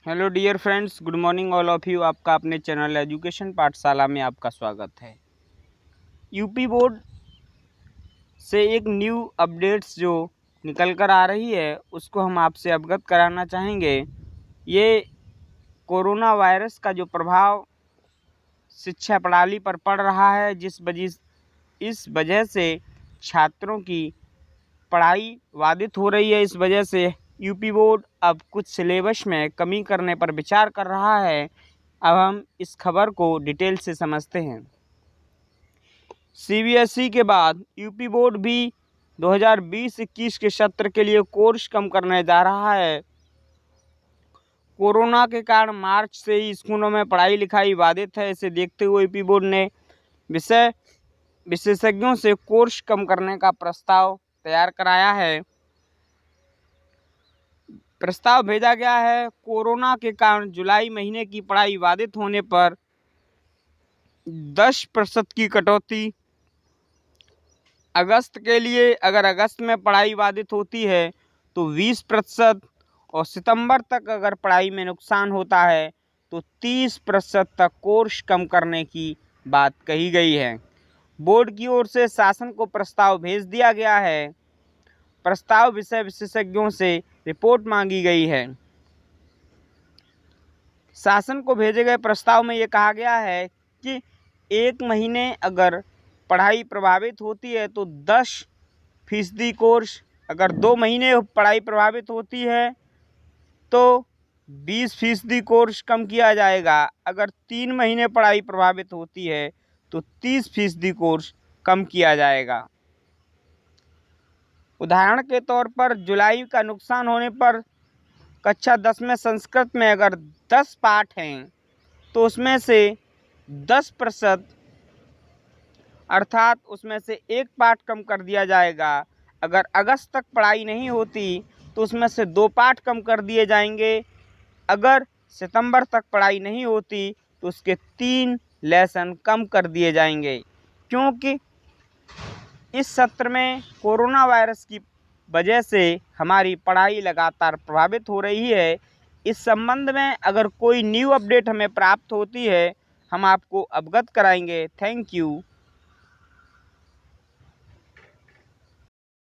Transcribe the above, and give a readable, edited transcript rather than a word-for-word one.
Hello dear friends, good morning all of you. आपका अपने channel education पाठशाला में आपका स्वागत है। यूपी बोर्ड से एक न्यू अपडेट्स जो निकल कर आ रही है उसको हम आपसे अवगत कराना चाहेंगे। ये कोरोना वायरस का जो प्रभाव शिक्षा प्रणाली पर पड़ रहा है, इस वजह से छात्रों की पढ़ाई बाधित हो रही है। इस वजह से यूपी बोर्ड अब कुछ सिलेबस में कमी करने पर विचार कर रहा है। अब हम इस खबर को डिटेल से समझते हैं। सीबीएसई के बाद यूपी बोर्ड भी 2020-21 के सत्र के लिए कोर्स कम करने जा रहा है। कोरोना के कारण मार्च से ही स्कूलों में पढ़ाई लिखाई बाधित है। इसे देखते हुए यूपी बोर्ड ने विशेषज्ञों से कोर्स कम करने का प्रस्ताव तैयार कराया है। प्रस्ताव भेजा गया है। कोरोना के कारण जुलाई महीने की पढ़ाई बाधित होने पर 10% की कटौती अगस्त के लिए, अगर अगस्त में पढ़ाई बाधित होती है तो 20%, और सितंबर तक अगर पढ़ाई में नुकसान होता है तो 30% तक कोर्स कम करने की बात कही गई है। बोर्ड की ओर से शासन को प्रस्ताव भेज दिया गया है। प्रस्ताव विषय विशेषज्ञों से रिपोर्ट मांगी गई है। शासन को भेजे गए प्रस्ताव में ये कहा गया है कि 1 महीने अगर पढ़ाई प्रभावित होती है तो 10% कोर्स, अगर 2 महीने पढ़ाई प्रभावित होती है तो 20% कोर्स कम किया जाएगा। अगर 3 महीने पढ़ाई प्रभावित होती है तो 30% कोर्स कम किया जाएगा। उदाहरण के तौर पर जुलाई का नुकसान होने पर कक्षा 10 में संस्कृत में अगर 10 पाठ हैं तो उसमें से 10%, अर्थात उसमें से एक पाठ कम कर दिया जाएगा। अगर अगस्त तक पढ़ाई नहीं होती तो उसमें से 2 पाठ कम कर दिए जाएंगे। अगर सितंबर तक पढ़ाई नहीं होती तो उसके 3 लेसन कम कर दिए जाएंगे। क्योंकि इस सत्र में कोरोना वायरस की वजह से हमारी पढ़ाई लगातार प्रभावित हो रही है। इस संबंध में अगर कोई न्यू अपडेट हमें प्राप्त होती है हम आपको अवगत कराएंगे। Thank you.